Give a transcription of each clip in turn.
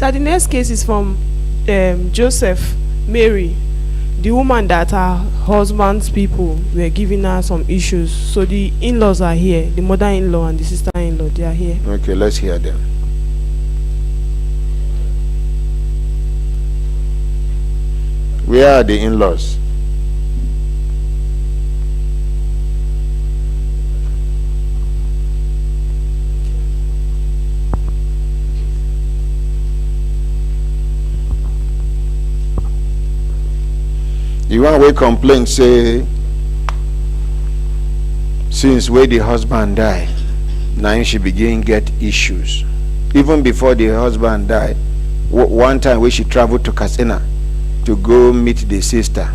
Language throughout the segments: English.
So the next case is from Joseph, Mary, the woman that her husband's people were giving her some issues. So the in-laws are here, the mother-in-law and the sister-in-law, they are here. Okay, let's hear them. Where are the in-laws? The one wey complain say since where the husband die, now she begin get issues. Even before the husband die, one time when she traveled to Katsina to go meet the sister,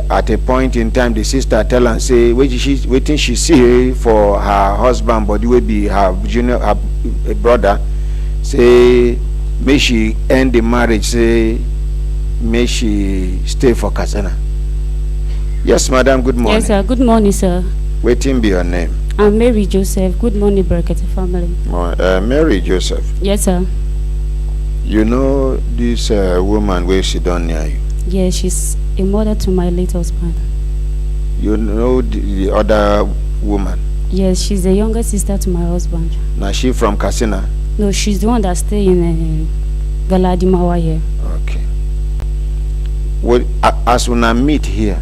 at a point in time the sister tell her say waiting she see for her husband, but will be her junior her brother, say may she end the marriage, say may she stay for Katsina. Yes, madam, good morning. Yes, sir. Good morning, sir. Waiting be your name. I'm Mary Joseph. Good morning, Brekete family. Mary Joseph. Yes, sir. You know this woman where she done near you? Yes, she's a mother to my late husband. You know the other woman? Yes, she's the younger sister to my husband. Now she from Katsina? No, she's the one that stay in Galadimawa here. Okay. Well, as when I meet here,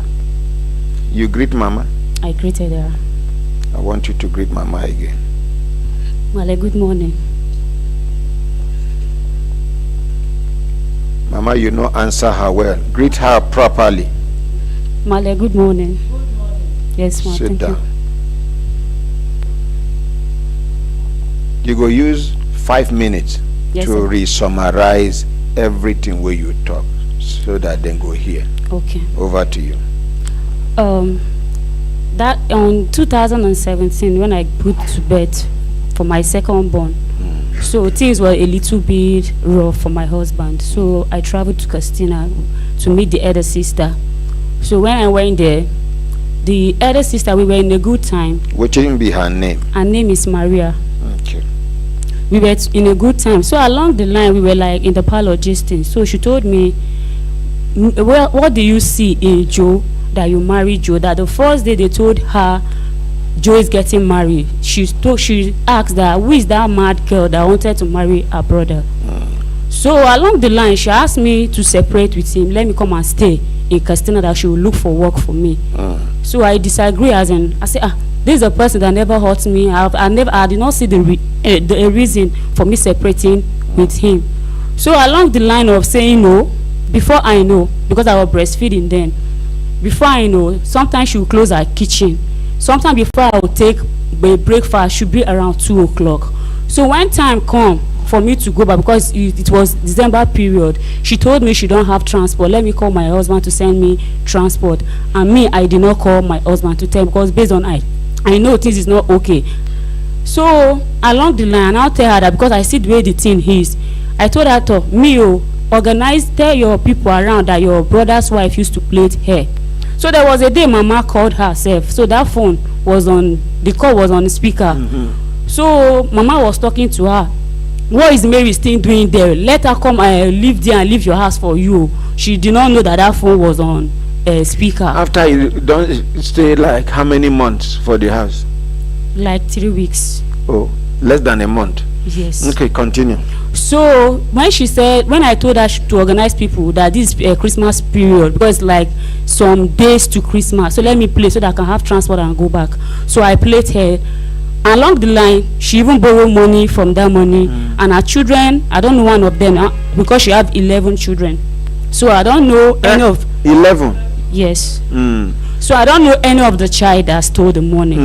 you greet Mama? I greeted her. I want you to greet Mama again. Male, good morning. Mama, you know answer her well. Greet her properly. Male, good morning. Good morning. Yes, ma'am. Sit down. You go use 5 minutes to re-summarize everything where you talk, so that then go here. Okay. Over to you. That on 2017 when I put to bed for my second born, so things were a little bit rough for my husband. So I traveled to Katsina to meet the elder sister. So when I went there, the elder sister, we were in a good time. What can be her name? Her name is Maria. Okay. We were in a good time. So along the line, we were like in the parlor gisting. So she told me, well, what do you see in Joe that you married Joe? That the first day they told her Joe is getting married, she asked that who is that mad girl that wanted to marry her brother. So along the line, she asked me to separate with him, let me come and stay in Katsina, that she will look for work for me. So I disagree, as in I say, this is a person that never hurt me. I did not see the reason for me separating with him. So along the line of saying no, before I know, because I was breastfeeding then, before I know, sometimes she will close her kitchen. Sometimes before I will take a breakfast, should be around 2 o'clock. So when time come for me to go back, because it was December period, she told me she don't have transport. Let me call my husband to send me transport. And me, I did not call my husband to tell him, because based on I know things is not okay. So along the line, I'll tell her that because I see the way the thing is, I told her to organize, tell your people around that your brother's wife used to plait hair. So there was a day Mama called herself. So that phone was on, the call was on the speaker. So Mama was talking to her. What is Mary still doing there? Let her come and live there and leave your house for you. She did not know that that phone was on speaker. After you don't stay like how many months for the house? Like 3 weeks. Oh, less than a month. Yes. Okay, continue. So when I told her to organize people that this Christmas period, because like some days to Christmas, so let me play so that I can have transport and go back. So I played her. Along the line, she even borrowed money from that money. And her children, I don't know one of them, because she have 11 children. So I don't know any of 11. Yes. So I don't know any of the child that stole the money.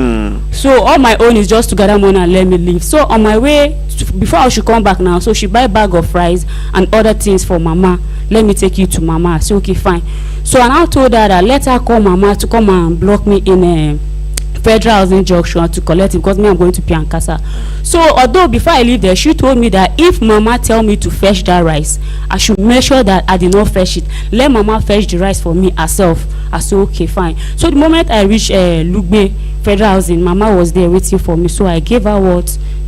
So all my own is just to gather money and let me leave. So on my way, before I should come back now, so she buy a bag of rice and other things for Mama. Let me take you to Mama. I say, okay, fine. So I now told her that let her call Mama to come and block me in a Federal Housing Junction to collect it, because me, I'm going to Piankasa. So although before I leave there, she told me that if Mama tell me to fetch that rice, I should make sure that I did not fetch it. Let Mama fetch the rice for me herself. I said, okay, fine. So the moment I reached Lugbe Federal Housing, Mama was there waiting for me. So I gave her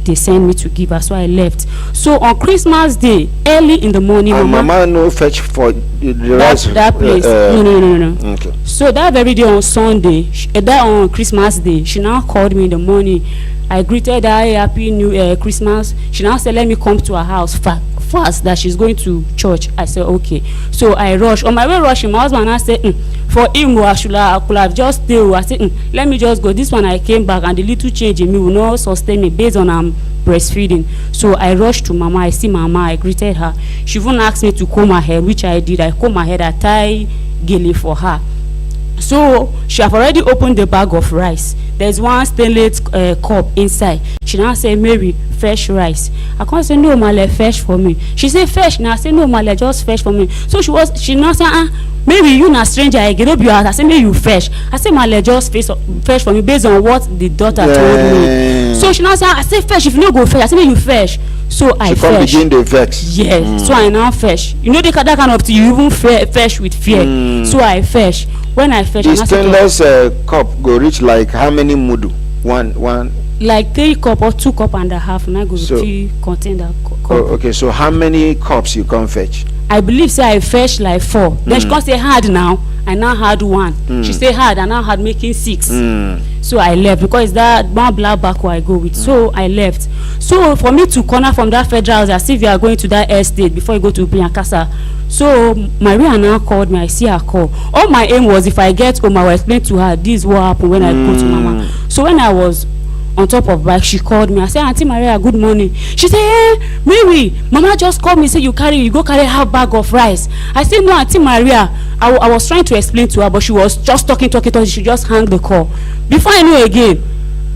they send me to give her, so I left. So on Christmas Day, early in the morning, And mama no fetch for the rest. that place. No. Okay. So that very day on Sunday, that on Christmas Day, she now called me in the morning. I greeted her, "Hey, happy new Christmas." She now said, "Let me come to her house fast, that she's going to church." I said, "Okay." So I rushed. On my way rushing, my husband now said, for him, I could have just stayed. I said, let me just go. This one I came back, and the little change in me will not sustain me based on breastfeeding. So I rushed to mama. I see mama. I greeted her. She even asked me to comb her hair, which I did. I comb her hair. I tie gele for her. So she have already opened the bag of rice. There's one stainless cup inside. She now say, "Mary, fetch rice." I can't say, "No, Male, fetch for me." She say, "Fetch." Now I say, "No, Male, just fetch for me." So she now say, "Mary, you na stranger, I get up your house." I say, "May you fetch." I say, "Male, just fetch for me based on what the daughter told me." So she now say, "I say fetch, if you no go fetch." I say, "May you fetch." So I fetch. She come begin the vex. Yes. So I now fetch. You know that kind of thing, you even fetch with fear. So I fetch. When I fetch, the stainless cup go reach like how many mudu? One. Like 3 cup or 2 cup and a half, and I go to contain that cup. Oh, okay. So how many cups you come fetch? I believe say I fetch like 4. Then she come say hard now. I now had 1. She say hard, I now had making 6. So I left because that one black back where I go with. So I left. So for me to corner from that federal house as if you are going to that estate before you go to Piankasa. So Maria now called me. I see her call. All my aim was if I get home, I will explain to her this is what happened when I go to mama. So when I was on top of bike, she called me. I said, "Auntie Maria, good morning." She said, "Hey, Mary, mama just called me, say you go carry half bag of rice." I said, "No, Auntie Maria." I was trying to explain to her, but she was just talking. She just hung the call. Before I knew again,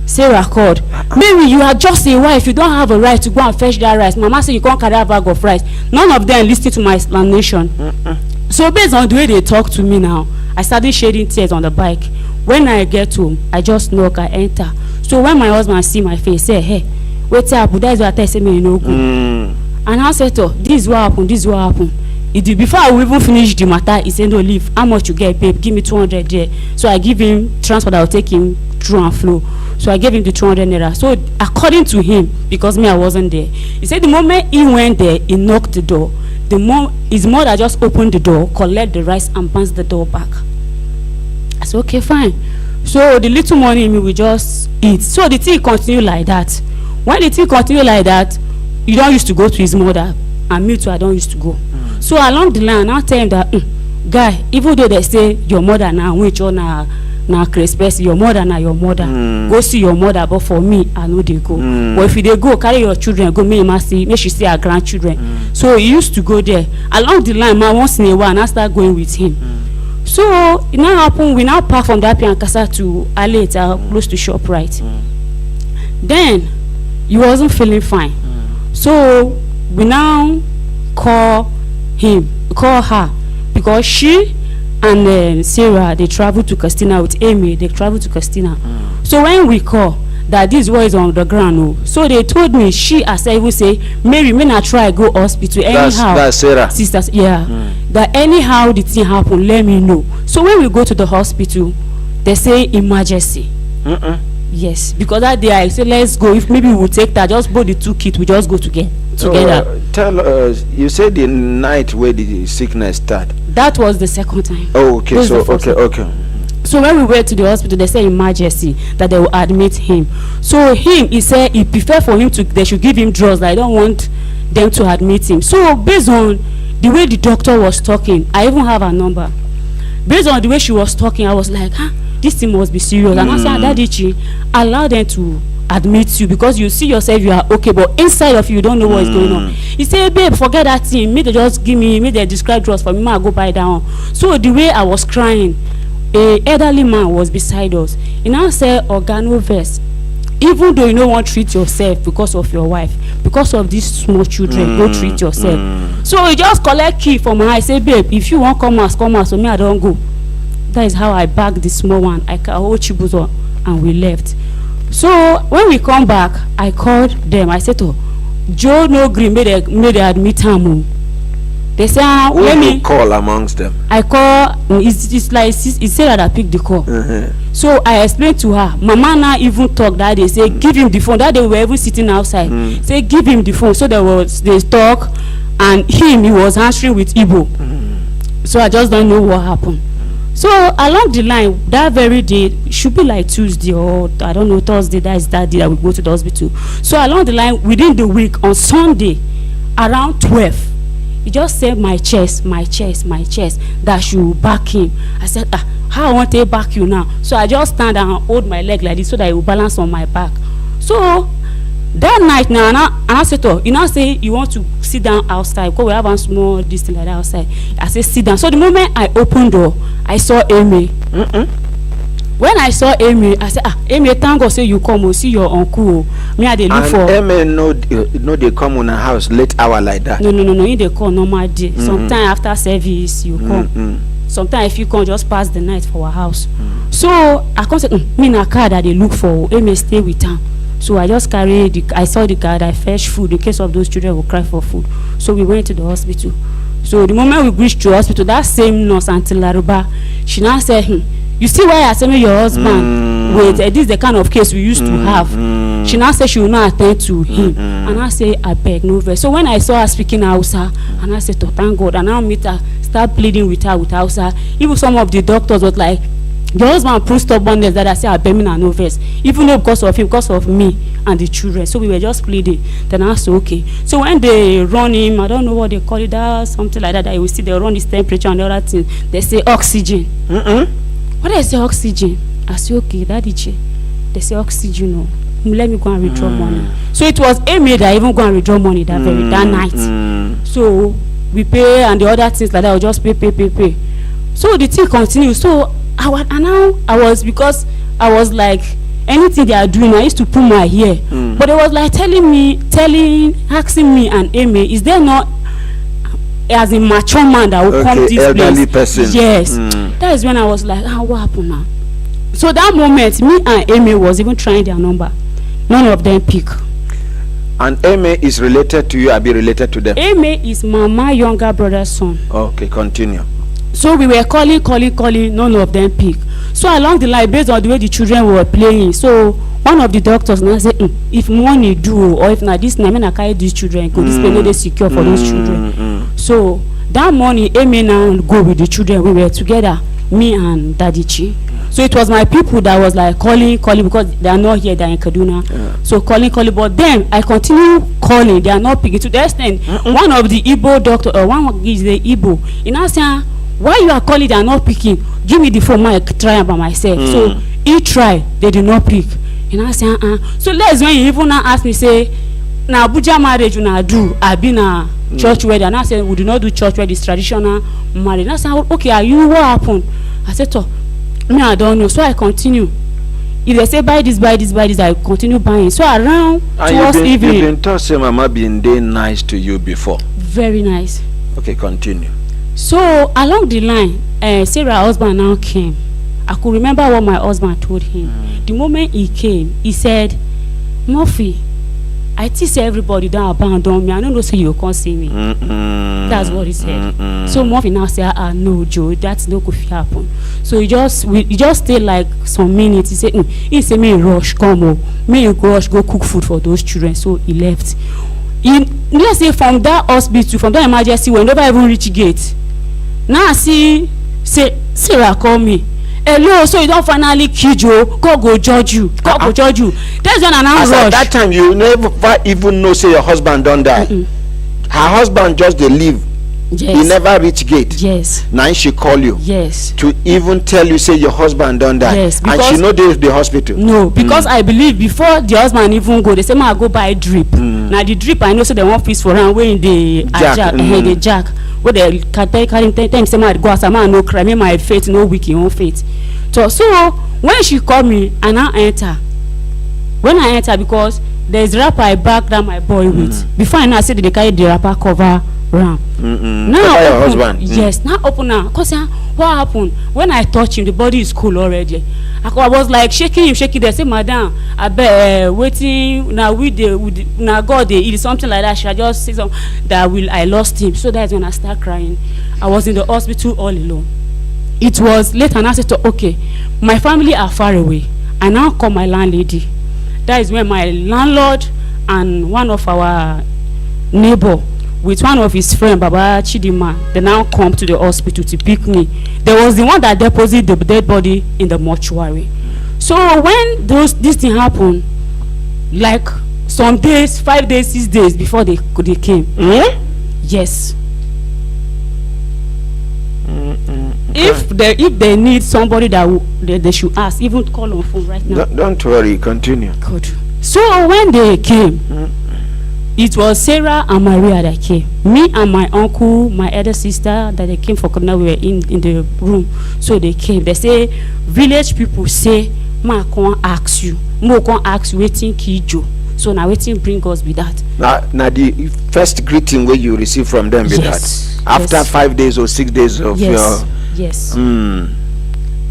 Sarah called. "Mary, you are just a wife. You don't have a right to go and fetch that rice. Mama said you can't carry a bag of rice." None of them listened to my explanation. So based on the way they talk to me now, I started shedding tears on the bike. When I get home, I just knock, I enter. So when my husband see my face, say, "Hey, wait up, that's what I say me no go." And I said, "Oh, this is what happened, this is what happened." Before I will even finish the matter, he said, "No, leave. How much you get, babe? Give me 200 there." So I give him transport that will take him through and flow. So I gave him the 200 naira. So according to him, because me I wasn't there, he said the moment he went there, he knocked the door. His mother just opened the door, collect the rice and bounce the door back. I said, "Okay, fine." So the little money in me we just eat. So the thing continue like that. When the thing continue like that, you don't used to go to his mother, and me too, I don't used to go. So along the line, I tell him that, guy, even though they say your mother now, which or na Christmas, your mother na your mother, go see your mother. But for me, I know they go. But if they go, carry your children, go make she see her grandchildren. So he used to go there. Along the line, man, once in a while, and I start going with him. So it now happened. We now park from that Piankasa to Aleta, close to ShopRite. Then he wasn't feeling fine. So we now call her, because she and Sarah, they travel to Castina with Amy. They travel to Castina. So when we call that this boy is on the ground, so they told me, she as I will say, "Mary, may not try go hospital anyhow." That's Sarah. Sisters, yeah. That anyhow the thing happen, let me know. So when we go to the hospital, they say emergency. Yes, because that day I say let's go. If maybe we will take that, just both the 2 kids, we just go together. Tell us, you said the night where the sickness start. That was the second time. Oh, okay. This So is the okay. So when we went to the hospital, they say emergency, that they will admit him. So he said he prefer for him they should give him drugs. I don't want them to admit him. So based on the way the doctor was talking, I even have a number. Based on the way she was talking, I was like, this thing must be serious. And I said, "Daddy, allow them to admit you, because you see yourself you are okay, but inside of you don't know what is going on." He said, "Babe, forget that thing. May they just may they describe drugs for me. I go buy down." So the way I was crying, a elderly man was beside us. He now said, "Organo verse. Even though you don't want to treat yourself because of your wife, because of these small children, go treat yourself." So he just collect key from her. I say, "Babe, if you want come out, so me I don't go." That is how I bagged the small one. I hold Chibuzo and we left. So when we come back, I called them. I said, "Oh, Joe no green made they admit him." They say, Let me call amongst them. I call. It's like he said that I picked the call. So I explained to her. Mama now even talk that day, say give him the phone. That day we were even sitting outside. Say give him the phone. So they talk, and he was answering with Igbo. So I just don't know what happened. So along the line, that very day, should be like Tuesday or I don't know, Thursday, that is that day that we go to the hospital. So along the line, within the week, on Sunday, around 12, he just said my chest, that should back him. I said, how I want to back you now? So I just stand and hold my leg like this so that it will balance on my back. So that night now, and I said, you now say you want to sit down outside because we have a small distance like that outside. I said sit down. So the moment I opened door, I saw Amy. When I saw Amy, I said, Amy, thank God say you come and see your uncle. Me I dey look for. And Amy no they come on a house late hour like that. No. You dey call normal day. Sometimes after service you come. Sometimes if you come just pass the night for our house. So I come say, me na car that they look for. Amy stay with her. So I just I saw the guard, I fetched food in case of those children will cry for food. So we went to the hospital. So the moment we reached the hospital, that same nurse, Auntie Laruba, she now said, you see why I send your husband? Wait, this is the kind of case we used to have. She now said she will not attend to him. And I say, I beg, no verse. So when I saw her speaking Hausa, and I said, thank God, and I meet her, start pleading with her with Hausa. Even some of the doctors was like, your husband proved stubbornness that I say I bear me no verse, even though because of him, because of me and the children. So we were just pleading. Then I said okay. So when they run him, I don't know what they call it, that something like that. You will see they run his temperature and the other thing. They say oxygen. What they say oxygen? I say okay, Daddy Che. They say oxygen. No, let me go and withdraw money. So it was Amy that even go and withdraw money that that night. So we pay and the other things like that. We just pay. So the thing continues. So because I was like, anything they are doing, I used to pull my hair. But it was like asking me and Amy, is there not as a mature man that will come this elderly place? Person. Yes. That is when I was like, what happened now? So that moment, me and Amy was even trying their number. None of them pick. And Amy is related to you, I be related to them? Amy is my younger brother's son. Okay, continue. So we were calling, none of them pick. So along the line, based on the way the children were playing, so one of the doctors now said, if money do, or if not this, I mean I carry these children, go this place, no they secure for those children. So that morning, Amy now go with the children. We were together, me and Daddy Chi. So it was my people that was like calling because they are not here, they are in Kaduna. So calling, but then I continue calling, they are not picking. To the extent, one of the Igbo doctor, one is the Igbo, he now saying, why you are calling, they are not picking? Give me the phone, I try by myself. So he tried, they did not pick. And I say, So that's when he even now asked me, say, now Abuja marriage you now do, I been a church wedding. And I said, we do not do church wedding, it's traditional marriage. And I said, okay, are you, what happened? I said, me, I don't know. So I continue. If they say buy this, I continue buying. So around towards evening. You've been told say Mama been day nice to you before. Very nice. Okay, continue. So along the line, Sarah's husband now came. I could remember what my husband told him. The moment he came, he said, Murphy, I think everybody don't abandon me. I don't know say you can't see me. That's what he said. So Murphy now said, no, Joe, that's no good happen. So he just stayed like some minutes. He said, he said, me rush, come on. Me rush, go cook food for those children. So he left. Let's say from that hospital, from that emergency, we never even reach gate. Now I see, Sarah call me. Hello, so you don't finally kill Joe, God go judge you. God go judge you. That's when I now rush. At that time, you never even know say your husband don't die. Her husband just dey leave. Yes. He never reach gate. Yes. Now she call you. Yes. To even tell you say your husband don't die. Yes. And she know dey the hospital. No, because I believe before the husband even go, they say I go buy drip. Now the drip I know say they want fix for am wey the jack, the jack. Where they carry them say my go as a man no cry, me my faith no weak in own faith. So when she called me and I enter. When I enter, because there's wrapper I back down my boy with. Before I know I said they carry the wrapper cover round. Now your husband. Yes, now open now. Cause what happened? When I touch him, the body is cool already. I was like shaking him. They say, Madam, I bet waiting now now God they eat something like that. She just say something that I lost him. So that's when I start crying. I was in the hospital all alone. it was late, and I said to okay, my family are far away. I now call my landlady. That is when my landlord and one of our neighbor with one of his friend, Baba Chidima, they now come to the hospital to pick me. There was the one that deposited the dead body in the mortuary. So when this thing happened, like some days, 5 days, 6 days before they came. Yes. If they need somebody that they should ask, even call on phone right now. Don't worry, continue. Good. So when they came, it was Sarah and Maria that came. Me and my uncle, my elder sister, that they came for Kaduna, we were in the room. So they came. They say, village people say, ma can't ask you. Mo can't ask you, waiting kijo. So now waiting bring us with that. Now the first greeting where you receive from them with Yes. that. After 5 days or 6 days of Yes. your... Yes.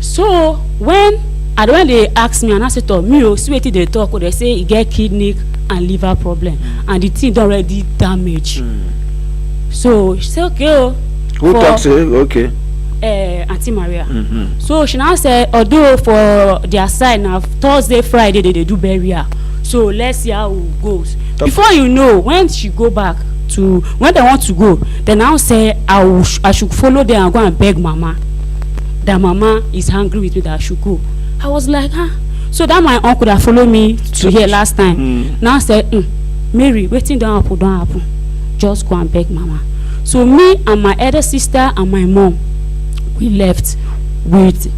So when they ask me, and I said to me, see wetin they talk, they say he get kidney and liver problem, and the thing already damaged. So she said, okay. Who talks? Okay. Auntie Maria. So she now said, although for their side now Thursday, Friday they do burial. So let's see how it goes. Before you know, when she go back to when they want to go, they now say I should follow them and go and beg Mama. That Mama is angry with me that I should go. I was like, so that my uncle that followed me to here last time now said, Mary, waiting don't happen. Just go and beg Mama. So me and my elder sister and my mom, we left with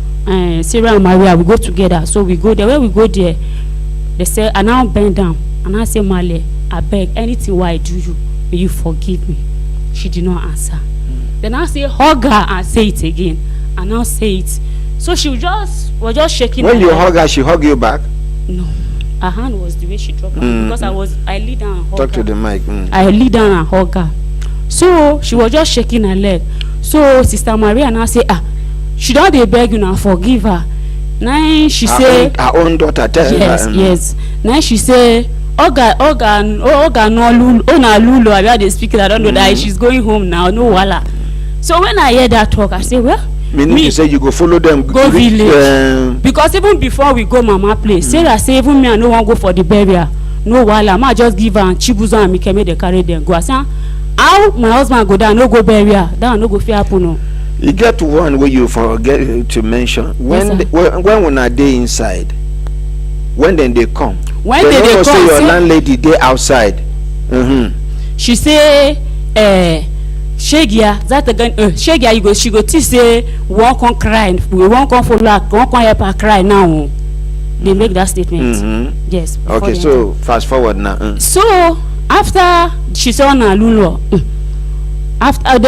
Sarah and Maria. We go together. So we go there. When we go there, they say, I now bend down and I say, Male, I beg anything why I do you, may you forgive me. She did not answer. Then I say, hug her and say it again. And now say it. So she was just shaking. When you hug her, she hug you back? No. Her hand was the way she dropped her hand, because I lead down and hug her. Talk to the mic. I lead down and hug her. So she was just shaking her leg. So Sister Maria now say, she don't dey beg you now, forgive her. Now she say her own daughter tell her. Yes. Now she say, Oga no lulu. I they speak it. I don't know that she's going home now. No wala. So when I hear that talk, I say, well, meaning you say you go follow them, go village. Because even before we go Mama place, Sarah say even me I no want go for the burial. No wala. Ma just give her and Chibuzo and Mikeme they carry them go. I say, how my husband go down no go burial? That no go fit happen no. You get one where you forget to mention when when are they inside? When then they come? When they come, say your landlady they outside. She say, Shegia, that again, Shegia, she go to say, we won't come cry, we won't come for luck, we won't come help her cry now. They make that statement. Yes. Okay, so fast forward now. So after she saw na Lulu, after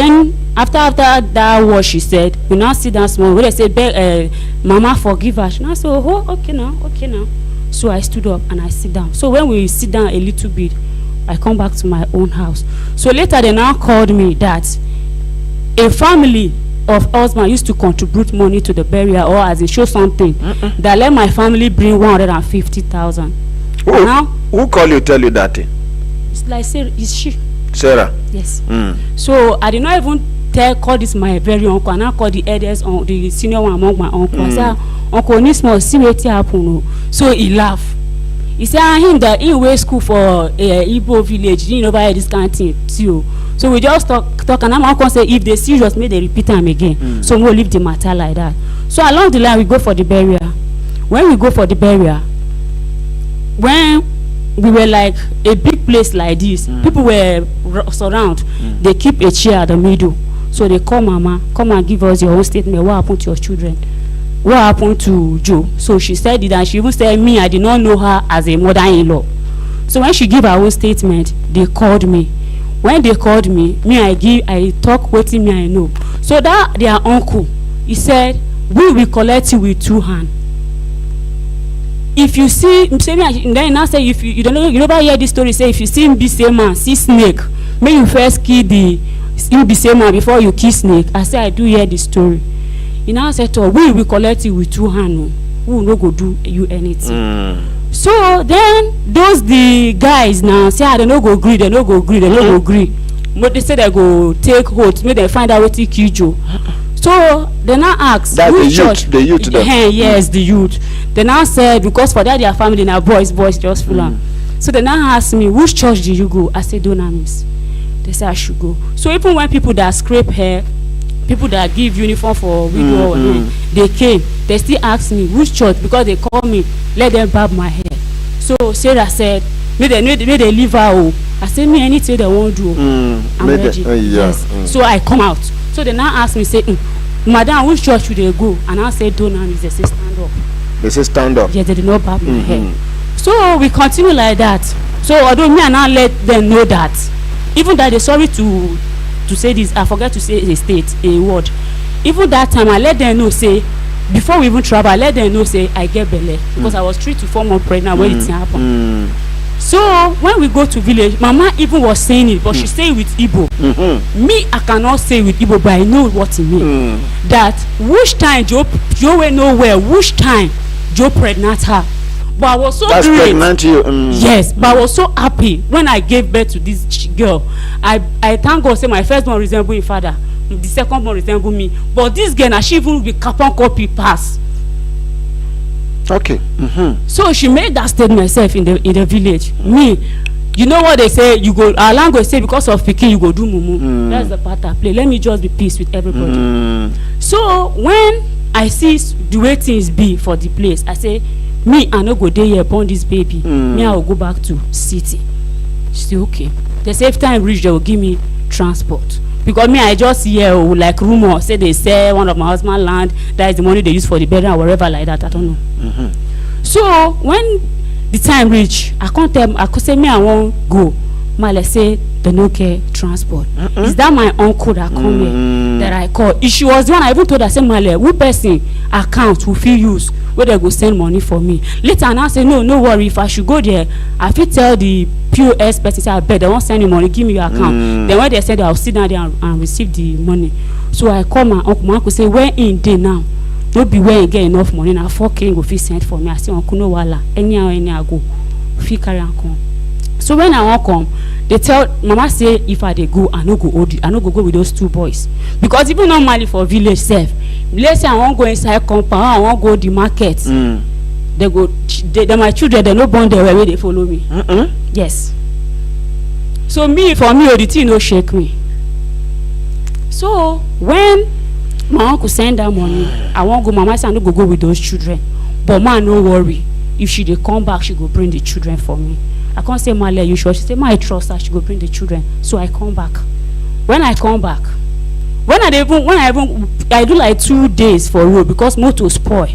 that what she said, we now sit down small. When they say, Mama forgive her, she now say, oh, okay now. So I stood up and I sit down. So when we sit down a little bit, I come back to my own house. So later they now called me that a family of husband used to contribute money to the burial, or as it show something that let my family bring 150,000. Who call you tell you that thing? It's like is she? Sarah. Yes. So I did not even call this my very uncle, and I call the eldest on the senior one among my uncle. I said, Uncle Nismo, see what happen. So he laughed. He said, him that he went school for Igbo village, didn't know about this kind of thing too. So we just talk, and I'm uncle say if they serious, may they repeat them again. So we'll leave the matter like that. So along the line we go for the burial. When we go for the burial, when we were like a big place like this, people were surround. They keep a chair at the middle. So they call Mama, come and give us your own statement. What happened to your children? What happened to Joe? So she said it, and she even said me, I did not know her as a mother-in-law. So when she gave her own statement, they called me. When they called me, I talk wetin me I know. So that their uncle, he said, we will collect you with 2 hands. If you see, then now say if you don't know, you never hear this story. Say if you see him be same man, see snake, may you first kill the him be same man before you kill snake. I say I do hear the story. He now said to her, we will collect you with 2 hands. We will not go do you anything. So then those the guys now say they no go agree, But they say they go take hold, make they find out what kill Joe. So they now asked, That's which the youth, church? the youth then. Yes, the youth. They now said, because for that their family now boys just full on. So they now asked me, which church do you go? I said, Dunamis. They said I should go. So even when people that scrape hair, people that give uniform for widow, they came, they still asked me which church, because they call me, let them barb my hair. So Sarah said, may they leave her. Oh. I said, me anything they won't do. I'm ready. Yes. So I come out. So they now ask me, say, Madam, which church should they go? And I said, Dunamis. They say stand up. They say stand up. Yes, they did not barb my hair. So we continue like that. So although me and I let them know that, even that they're sorry to say this, I forget to say a word. Even that time I let them know, say, before we even travel, I let them know, say, I get belle, because I was 3 to 4 months pregnant when it happened. So when we go to village, Mama even was saying it, but she say it with Igbo. Me, I cannot say with Igbo, but I know what it means. That which time Joe will know where, which time Joe pregnant her. But I was so That's great. pregnant you. Yes, but I was so happy when I gave birth to this girl. I thank God, say my first one resemble my father, the second one resemble me. But this girl, now she even be carbon copy pass. Okay. So she made that statement herself in the village. Me, you know what they say? You go, our language say, because of pikin you go do mumu. That's the part I play. Let me just be peace with everybody. So when I see the way things be for the place, I say, me, I no go there here born this baby. Me, I will go back to city. She say okay. They say if time reach, they will give me transport. Because me, I just hear like rumor, say they sell one of my husband land. That is the money they use for the burial or whatever like that. I don't know. So when the time reach, I can't tell. I could say me, I won't go. Male say they no care transport. Is that my uncle that come here that I call? If she was the one, I even told her, say Male, who person account will feel use where they go send money for me. Later and I say no worry, if I should go there, I fit tell the POS person, say I bet they won't send you money, give me your account. Then when they said I'll sit down there and receive the money. So I call my uncle say, where in day now? No be where you get enough money now. 4K go fit send for me. I say uncle no wala. Anyhow I go. Fit carry and come. So when I won't come, they tell Mama say if I dey go, I no go go with those 2 boys. Because even normally for village self, let's say I won't go inside compound, I won't go the market. They go, my children, they no born there where they follow me. Yes. So for me, the thing no shake me. So when my uncle send that money, I won't go. Mama say I no go with those children. But man, no worry. If she dey come back, she go bring the children for me. I can't say Male, you sure? She say, I trust her, she go bring the children. So I come back. When I come back, I do like 2 days for road because motor spoil.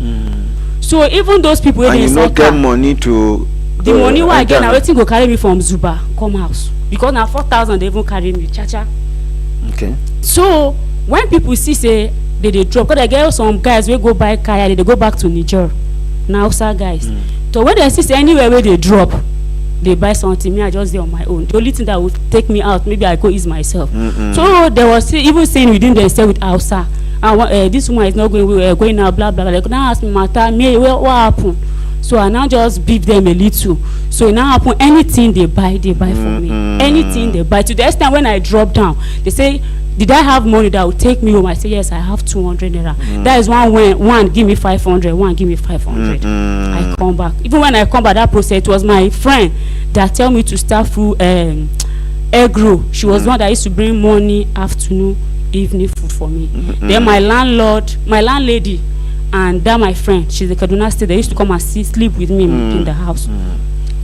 So even those people and you no get money to the money where I get now, waiting go carry me from Zuba come house because now 4,000 they even carry me chacha. Okay. So when people see say they drop, because I get some guys will go buy car, they go back to Niger. Now guys. So when they see say anywhere where they drop, they buy something, me I just do on my own. The only thing that would take me out, maybe I go ease myself. So there was even saying within themselves with Hausa, this woman is not going now, blah blah blah. They could now ask me, Mata, me what happened? So I now just beat them a little. So it now happen, anything they buy for me. Anything they buy. To the extent when I drop down, they say, did I have money that would take me home? I say yes, I have 200 naira. That is one give me 500, one give me 500. I come back. Even when I come back, that process, it was my friend that tell me to start through egg roll. She was one that used to bring morning, afternoon, evening food for me. Then my landlady, and that my friend, she's the Kaduna State, they used to come and sleep with me in the house.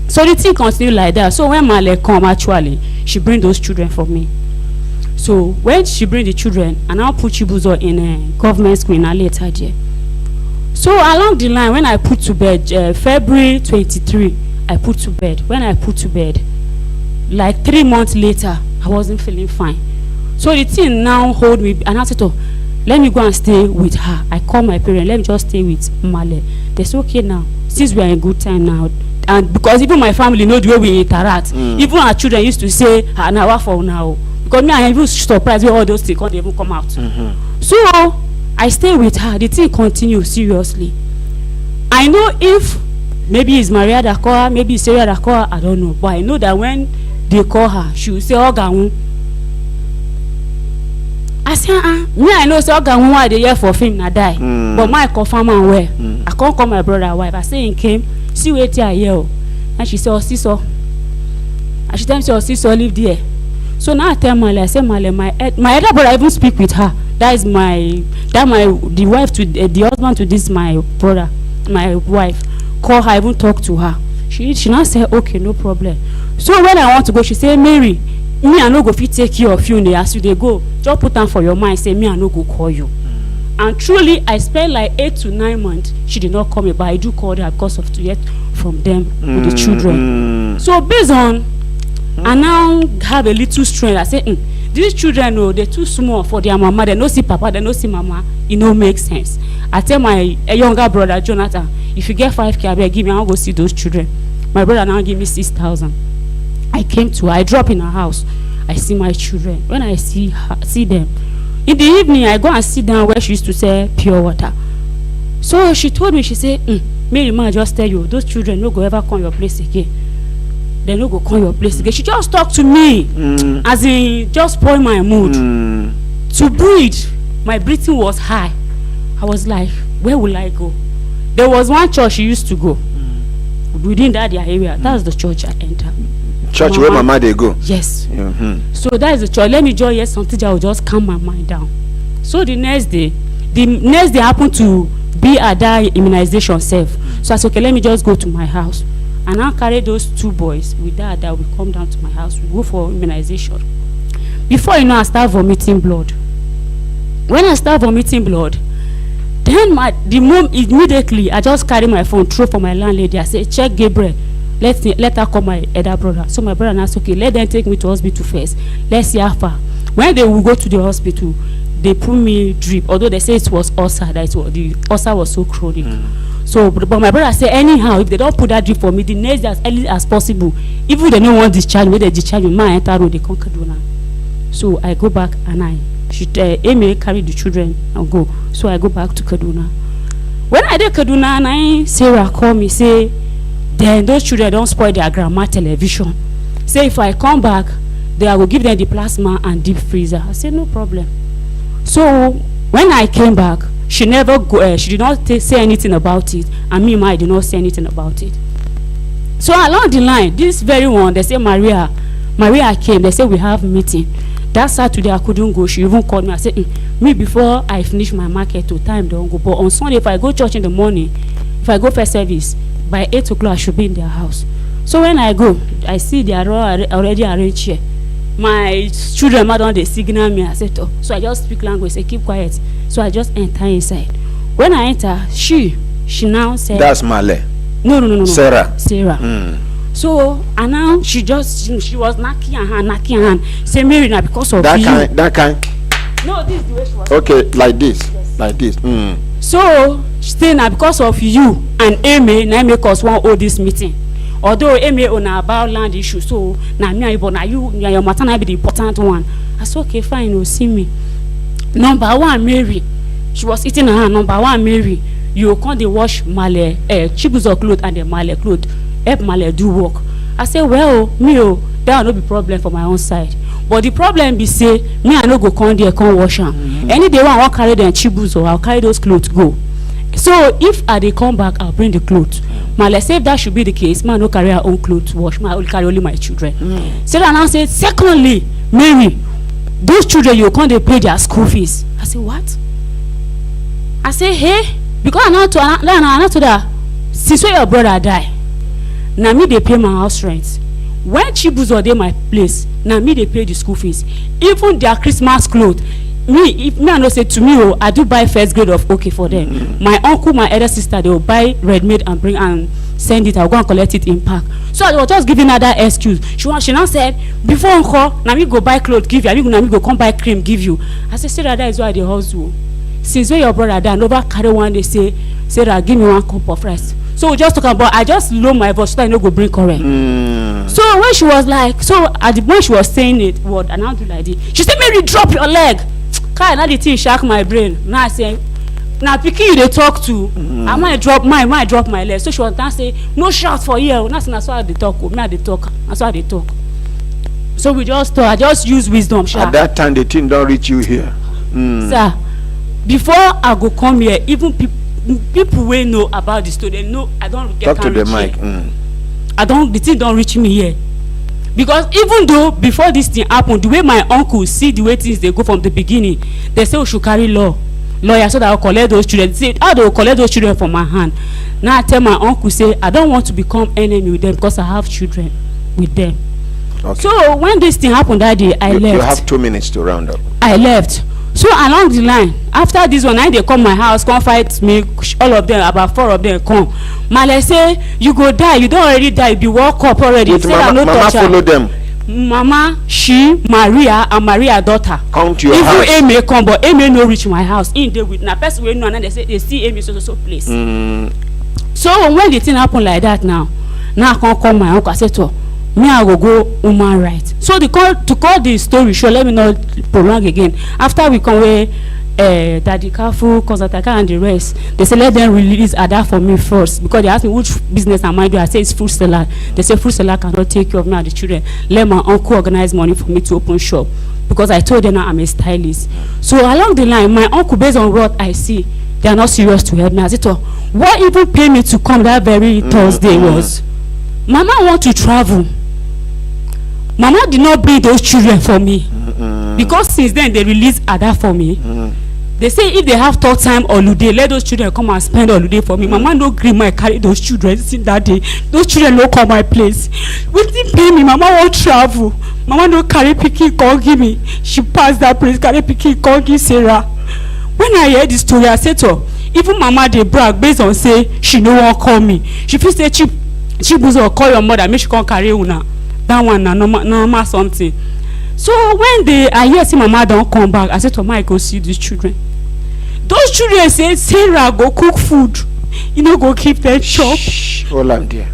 So the thing continued like that. So when Male come, actually, she bring those children for me. So when she bring the children, and I'll put Chibuzo in a government school in a later year. So along the line, when I put to bed, February 23, I put to bed. When I put to bed, like 3 months later, I wasn't feeling fine. So the thing now hold me, and I said, oh, let me go and stay with her. I call my parents, let me just stay with Male. They say, okay now, since we are in good time now, and because even my family know the way we interact, even our children used to say, now what for now? Because me, I even surprised when all those things can't even come out. So I stay with her. The thing continues seriously. I know if maybe it's Maria that call her, maybe it's Sarah that call her, I don't know. But I know that when they call her, she will say, oh, Gaun. I say, me I know say oga who dey here for film na die. But my confirm am well. I can't call my brother wife. I say he came, see wetin I hear. And she say, oh, see so. And she tell me, say, oh, see so, live there. So now I tell Male, I say, Male, my elder brother even speak with her. That is the wife to the husband to this my brother, my wife. Call her, even talk to her. She now say, okay, no problem. So when I want to go, she say, Mary, me I no go fit take care of you as you dey go. Just put am for your mind, say me I no go call you. And truly, I spent like 8 to 9 months. She did not call me, but I do call her because of to get from them with the children. So based on, I now have a little strength. I say, these children, they're too small for their mama. They no see papa, they no see mama. It no make sense. I tell my younger brother Jonathan, if you get 5K, I beg give me. I want to go see those children. My brother now give me 6,000. I came to her. I drop in her house. I see my children. When I see them, in the evening, I go and sit down where she used to sell pure water. So she told me, she said, Mary, ma, just tell you, those children no go ever come your place again. They no go come your place again. She just talked to me, as in, just spoil my mood. To breathe, my breathing was high. I was like, where will I go? There was one church she used to go. Within that area, that's the church I entered. Church where mama they go? Yes. So that is the church. Let me just hear something that will just calm my mind down. So the next day happened to be at that immunization self. So I said, okay, let me just go to my house. And I carry those 2 boys with that will come down to my house. We go for immunization. Before you know, I start vomiting blood. When I start vomiting blood, then the mom immediately, I just carry my phone, throw for my landlady. I say, check Gabriel. Let her call my elder brother. So my brother asked, okay, let them take me to hospital first. Let's see how far. When they will go to the hospital, they put me drip. Although they say it was ulcer, the ulcer was so chronic. So, but my brother said, anyhow, if they don't put that drip for me, the next day as early as possible, even if they don't want discharge me, they discharge me, my enter road, they come Kaduna. So I go back and Amy carry the children and go. So I go back to Kaduna. When I did Kaduna, and Sarah called me, say, then those children don't spoil their grandma television. Say if I come back, they will give them the plasma and deep freezer. I said no problem. So when I came back, she never she did not say anything about it, and me, I did not say anything about it. So along the line, this very one, they say Maria came. They say we have meeting. That Saturday I couldn't go. She even called me. I said, me before I finish my market to time don't go. But on Sunday, if I go church in the morning, if I go first service, by 8 o'clock I should be in their house. So when I go, I see they are already arranged here. My children, madam, they signal me. I said, oh. So I just speak language, say keep quiet. So I just enter inside. When I enter, she now said, that's Male. No. Sarah. So and now she was knocking her hand. Say Mary, now because of that you. That kind. No, this is the way she was. Okay, like this. Yes. Like this. So she say now because of you and Amy, now make us want hold this meeting. Although Amy on about land issue, so now me but now you your matter now be the important one. I said okay, fine, you see me. Number 1, Mary. She was eating her hand. Number 1, Mary. You come dey wash Male Chibuzo clothes and the Male clothes. Help Male do work. I say well, me that will no be problem for my own side. But the problem be say me I no go come there come wash am. Any day when I want carry them Chibuzo, I'll carry those clothes go. So if I dey come back, I'll bring the clothes. Male say if that should be the case, man no carry her own clothes wash. Man will carry only my children. Sarah now said, secondly, Mary, those children you can't they pay their school fees. I say what? I say hey, because I not to that. Since when your brother die, now me they pay my house rent. When Chibuzo dey my place, now me they pay the school fees. Even their Christmas clothes. If me I know say to me, I do buy first grade of okay for them. My uncle, my elder sister, they will buy ready-made and bring and send it. I'll go and collect it in pack. So I was just giving her that excuse. She now said, before uncle, now me go buy clothes, give you. Now me go come buy cream, give you. I said, Sarah, that is why they hustle. Since when your brother died, never carry one, they say, Sarah, give me 1 cup of rice. So we just talk about, I just low my voice so I no go bring correct. So when she was like, so at the point she was saying it, what, and I'll do like this. She said, Mary, drop your leg. Kai, now the thing shock my brain. Now I say, now picking you they talk to, I might drop my leg. So she was now say, no shout for you. That's why they talk. Me they talk. That's why they talk. So we just talk. I just use wisdom. At that time, the thing don't reach you here. Sir, before I go come here, even people wey know about the story, they know I don't get Talk to the mic. the thing don't reach me here. Because even though before this thing happen, the way my uncle see the way things they go from the beginning, they say we should carry lawyer so that I'll collect those children. They say how they will collect those children from my hand. Now I tell my uncle, say I don't want to become enemy with them because I have children with them. Okay. So when this thing happened that day, I left. You have 2 minutes to round up. I left. So along the line, after this one, they come my house, come fight me, all of them, about 4 of them come. Male say, you go die, you don't already die, you be woke up already. With mama follow them. Mama, she, Maria, and Maria daughter. Come to your house. Even Amy come, but Amy no reach my house. In there with na person we know, and they say they see Amy so place. So when the thing happen like that now I can't call my uncle. I said to her, me I go human right. So to call the story short, let me not prolong again. After we come where Daddy Careful, Kozataka and the rest, they say let them release Ada for me first, because they ask me which business am I doing. I say it's food seller. They say food seller cannot take care of me and the children. Let my uncle organize money for me to open shop, because I told them now I'm a stylist. So along the line, my uncle, based on what I see, they are not serious to help me. I said, oh, what even paid me to come that very Thursday was, Mama want to travel. Mama did not bring those children for me, because since then they released Ada for me. They say if they have third time holiday, let those children come and spend holiday for me. Mama no gree me carry those children since that day. Those children no come my place. Wetin pay me? Mama won't travel. Mama no carry pikin come give me. She pass that place, carry pikin come give Sarah. When I hear this story, I said to her, even Mama dey brag based on say she no wan call me. She fit say Chibuzo call your mother make she come carry una. That one na normal something. So when I hear say Mama don't come back, I said to Mama, I go see these children. Those children say Sarah go cook food, you know, go keep them chop. Hold on, dear.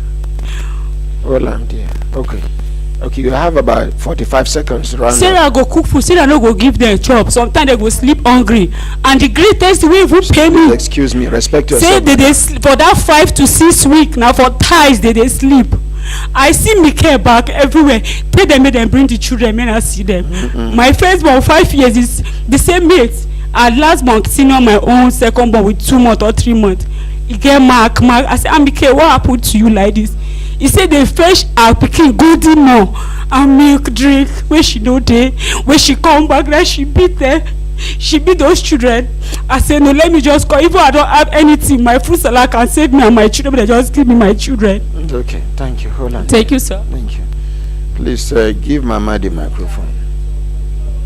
Okay, you have about 45 seconds to round up. Sarah go cook food, Sarah no go give them chop. Sometimes they go sleep hungry, and the greatest way even pay me. Excuse me, respect yourself. Say they for that 5 to 6 weeks now for ties they sleep. I see Mike back everywhere. Tell them, make them bring the children, may I see them. My first born 5 years is the same mate. At last month, senior my own second born with 2 months or 3 months. He get mark. I said, Mike, what happened to you like this? He said they fresh our pikin good more and milk drink when she no dey. When she come back, then she beat them. She beat those children. I said, no, let me just call. Even I don't have anything, my food salad can save me and my children, but they just give me my children. Okay, thank you. Hold on. Thank you, sir. Thank you. Please give Mama the microphone.